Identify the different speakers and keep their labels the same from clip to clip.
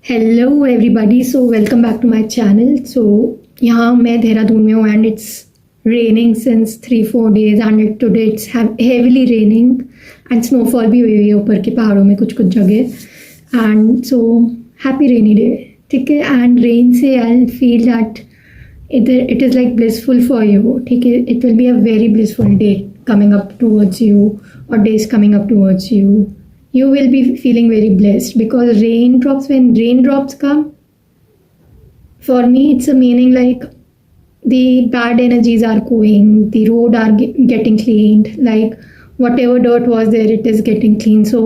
Speaker 1: Hello everybody so welcome back to my channel. So यहाँ मैं देहरादून में हूँ and it's raining since 3-4 days and today it's heavily raining and snowfall भी हुई है ऊपर के पहाड़ों में कुछ कुछ जगह। And so happy rainy day, ठीक है। एंड रेन से I feel that it is like blissful for you, ठीक है। it will be a very blissful day coming up towards you or days coming up towards you. You will be feeling very blessed because when raindrops come, for me it's a meaning like the bad energies are going, the road are getting cleaned, like whatever dirt was there, it is getting clean. So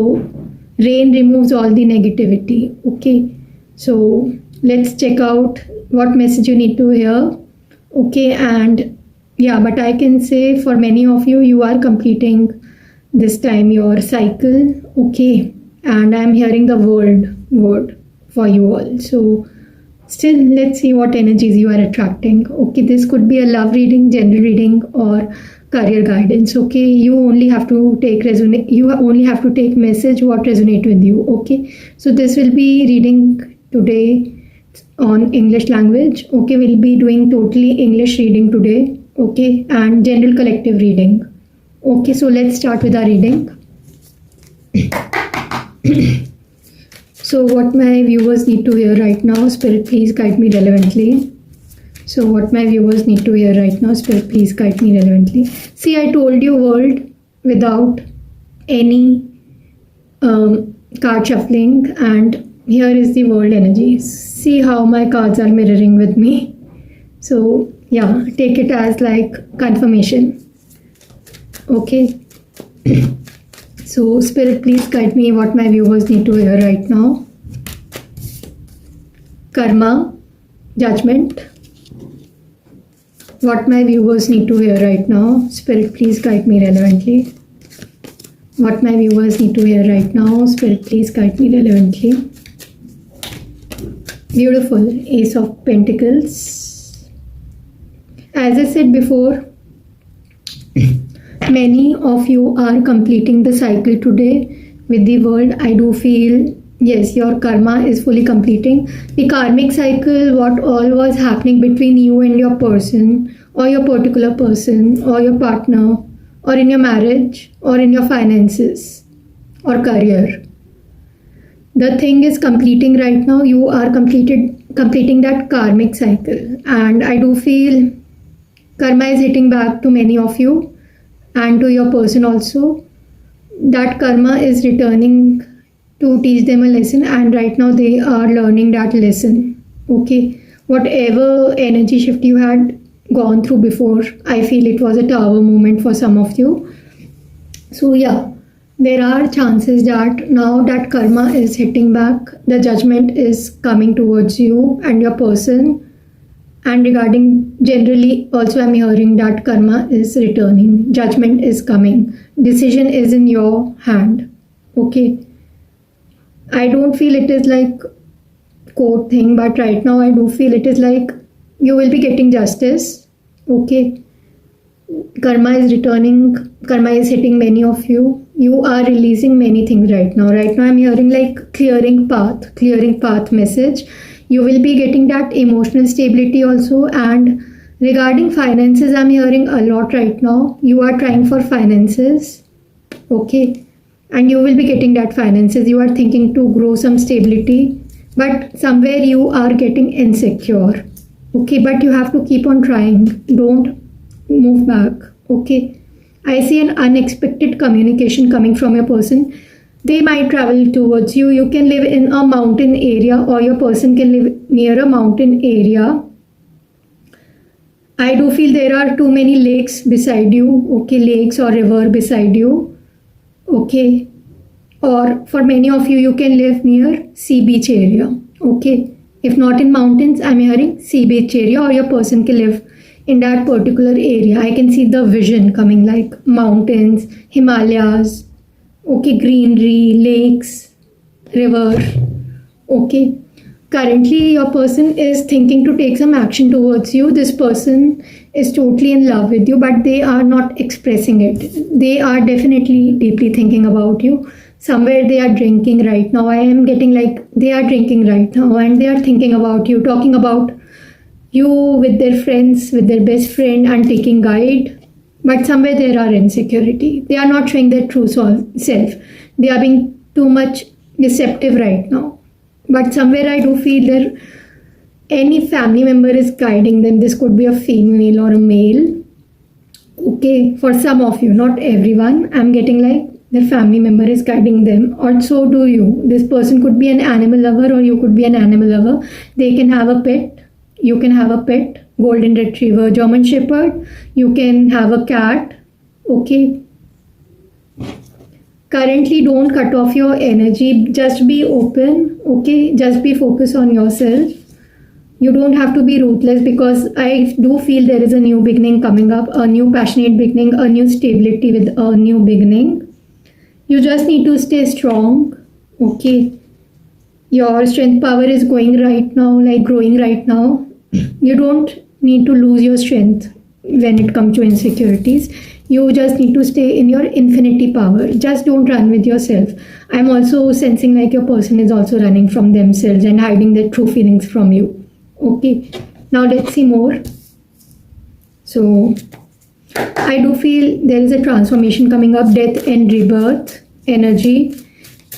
Speaker 1: rain removes all the negativity. Okay, so let's check out what message you need to hear. Okay, and yeah, but I can say for many of you, you are completing this time your cycle. Okay, and I'm hearing the word for you all. So still, let's see what energies you are attracting. Okay, this could be a love reading, general reading, or career guidance. Okay, you only have to take message what resonate with you. Okay, so this will be reading today on English language. Okay, we'll be doing totally English reading today. Okay, and general collective reading. Okay, so let's start with our reading. So what my viewers need to hear right now, Spirit, please guide me relevantly. So what my viewers need to hear right now, Spirit, please guide me relevantly. See, I told you world without any card shuffling, and here is the world energies. See how my cards are mirroring with me. So yeah, take it as like confirmation. Okay. So Spirit, please guide me what my viewers need to hear right now. Karma, judgment. What my viewers need to hear right now. Spirit, please guide me relevantly. What my viewers need to hear right now. Spirit, please guide me relevantly. Beautiful. Ace of Pentacles. As I said before, many of you are completing the cycle today with the world. I do feel, yes, your karma is fully completing the karmic cycle. What all was happening between you and your person, or your particular person, or your partner, or in your marriage, or in your finances, or career. The thing is completing right now. You are completing that karmic cycle. And I do feel karma is hitting back to many of you and to your person also. That karma is returning to teach them a lesson, and right now they are learning that lesson. Okay, whatever energy shift you had gone through before, I feel it was a tower moment for some of you. So yeah, there are chances that now that karma is hitting back, the judgment is coming towards you and your person. And regarding generally also, I'm hearing that karma is returning, judgment is coming, decision is in your hand. Okay, I don't feel it is like court thing, but right now I do feel it is like you will be getting justice. Okay, karma is returning, karma is hitting many of you. You are releasing many things right now. I'm hearing like clearing path message. You will be getting that emotional stability also. And regarding finances, I'm hearing a lot right now. You are trying for finances. Okay, and you will be getting that finances. You are thinking to grow some stability, but somewhere you are getting insecure. Okay, but you have to keep on trying. Don't move back. Okay, I see an unexpected communication coming from your person. They might travel towards you. You can live in a mountain area, or your person can live near a mountain area. I do feel there are too many lakes beside you. Okay, lakes or river beside you. Okay, or for many of you, you can live near sea beach area. Okay, if not in mountains, I'm hearing sea beach area, or your person can live in that particular area. I can see the vision coming like mountains, Himalayas. Okay, greenery, lakes, river. Okay, currently your person is thinking to take some action towards you. This person is totally in love with you, but they are not expressing it. They are definitely deeply thinking about you. somewhere they are drinking right now. I am getting like they are drinking right now and they are thinking about you, talking about you with their friends, with their best friend, and taking guide. But somewhere there are insecurity. They are not showing their true self. They are being too much deceptive right now. But somewhere I do feel there any family member is guiding them. This could be a female or a male. Okay, for some of you, not everyone. I'm getting like their family member is guiding them, or so do you. This person could be an animal lover, or you could be an animal lover. They can have a pet. You can have a pet, golden retriever, German shepherd. You can have a cat. Okay. Currently, don't cut off your energy. Just be open. Okay. Just be focused on yourself. You don't have to be ruthless, because I do feel there is a new beginning coming up, a new passionate beginning, a new stability with a new beginning. You just need to stay strong. Okay. Your strength power is going right now, like growing right now. You don't need to lose your strength when it comes to insecurities. You just need to stay in your infinity power. Just don't run with yourself. I'm also sensing like your person is also running from themselves and hiding their true feelings from you. Okay, now let's see more. So I do feel there is a transformation coming up, death and rebirth energy.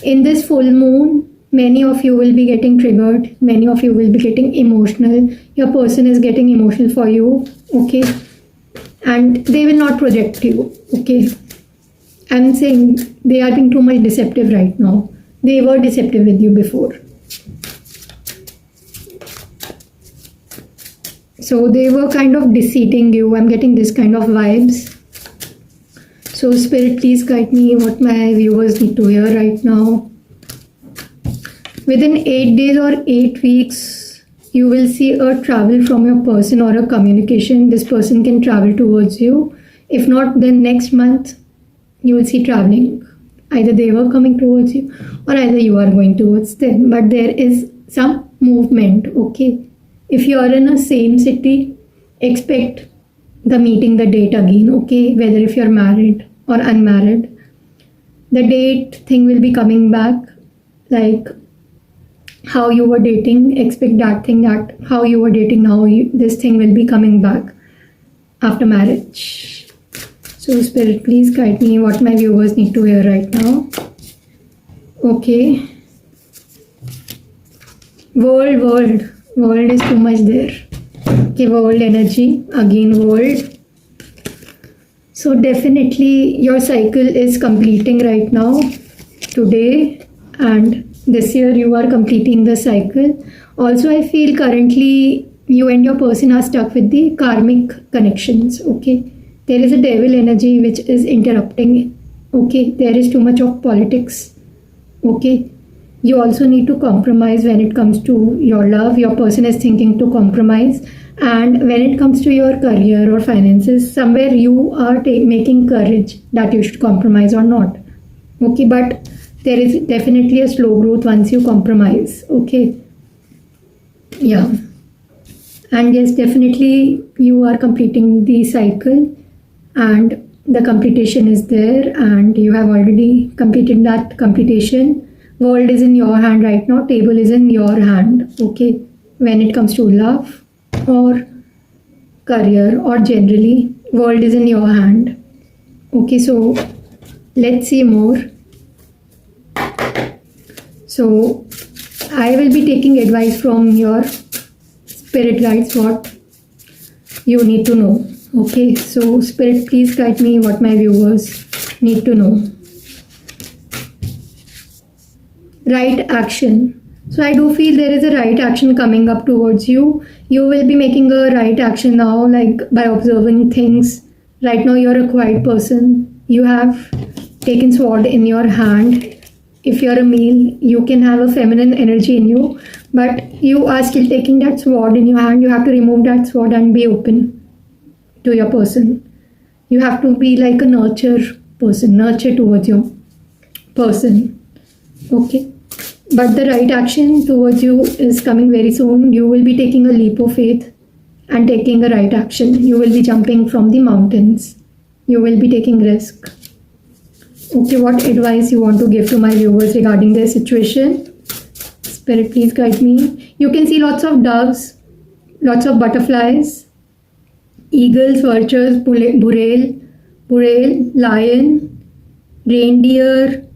Speaker 1: In this full moon, many of you will be getting triggered. Many of you will be getting emotional. Your person is getting emotional for you. Okay, and they will not project you. Okay, I'm saying they are being too much deceptive right now. They were deceptive with you before. So they were kind of deceiving you. I'm getting this kind of vibes. So Spirit, please guide me what my viewers need to hear right now. Within 8 days or 8 weeks, you will see a travel from your person or a communication. This person can travel towards you. If not, then next month, you will see traveling. Either they were coming towards you or either you are going towards them. But there is some movement, okay? If you are in a same city, expect the meeting, the date again, okay? Whether if you're married or unmarried, the date thing will be coming back. Like how you were dating, expect that thing, that how you were dating now, this thing will be coming back after marriage. So Spirit, please guide me what my viewers need to hear right now. Okay. World is too much there. Okay, world energy, again world. So definitely your cycle is completing right now, today, and this year you are completing the cycle. Also, I feel currently you and your person are stuck with the karmic connections. Okay, there is a devil energy which is interrupting. Okay, there is too much of politics. Okay, you also need to compromise when it comes to your love. Your person is thinking to compromise, and when it comes to your career or finances, somewhere you are making courage that you should compromise or not. Okay, but there is definitely a slow growth once you compromise. Okay, yeah, and yes, definitely you are completing the cycle, and the completion is there, and you have already completed that completion. World is in your hand right now, table is in your hand. Okay, when it comes to love or career or generally, world is in your hand. Okay, so let's see more. So I will be taking advice from your spirit guides, what you need to know. Okay, so Spirit, please guide me what my viewers need to know. Right action. So I do feel there is a right action coming up towards you. You will be making a right action now, like by observing things. Right now you're a quiet person. You have taken sword in your hand. If you're a male, you can have a feminine energy in you, but you are still taking that sword in your hand. You have to remove that sword and be open to your person. You have to be like a nurture towards your person. Okay, but the right action towards you is coming very soon. You will be taking a leap of faith and taking a right action. You will be jumping from the mountains. You will be taking risk. Okay, what advice you want to give to my viewers regarding their situation? Spirit, please guide me. You can see lots of doves, lots of butterflies, eagles, vultures, burrell, lion, reindeer.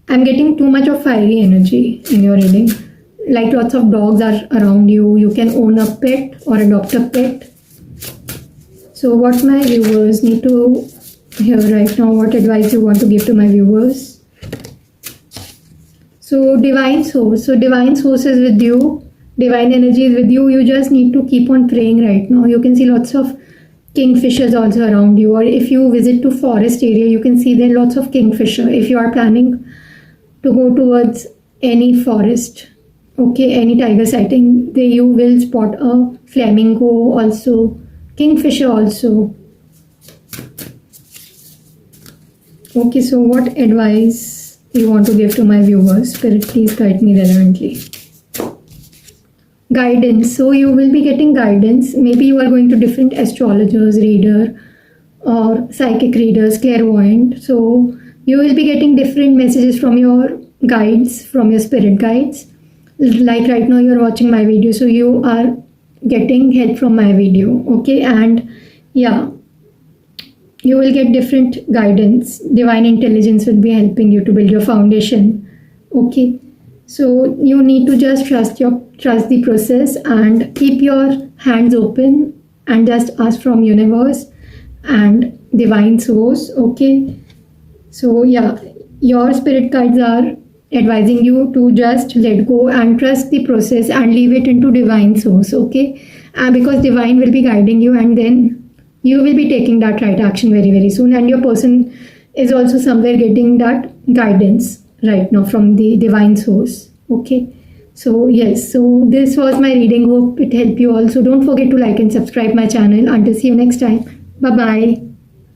Speaker 1: I'm getting too much of fiery energy in your reading. Like lots of dogs are around you. You can own a pet or adopt a pet. So what my viewers need to hear right now, what advice you want to give to my viewers? So divine source. So divine source is with you. Divine energy is with you. You just need to keep on praying right now. You can see lots of kingfishers also around you. Or if you visit to forest area, you can see there are lots of kingfisher. If you are planning to go towards any forest, okay, any tiger sighting, there you will spot a flamingo also, kingfisher also. Okay, so what advice you want to give to my viewers? Spirit, please guide me relevantly. Guidance. So you will be getting guidance. Maybe you are going to different astrologers, reader, or psychic readers, clairvoyant. So you will be getting different messages from your guides, from your spirit guides. Like right now you're watching my video, so you are getting help from my video. Okay, and yeah, you will get different guidance. Divine intelligence will be helping you to build your foundation. Okay, so you need to just trust the process and keep your hands open and just ask from universe and divine source. Okay, so yeah, your spirit guides are advising you to just let go and trust the process and leave it into divine source. Okay, because divine will be guiding you, and then you will be taking that right action very, very soon. And your person is also somewhere getting that guidance right now from the divine source. Okay, so yes, so this was my reading. Hope it helped you also. Don't forget to like and subscribe my channel. Until see you next time. Bye bye.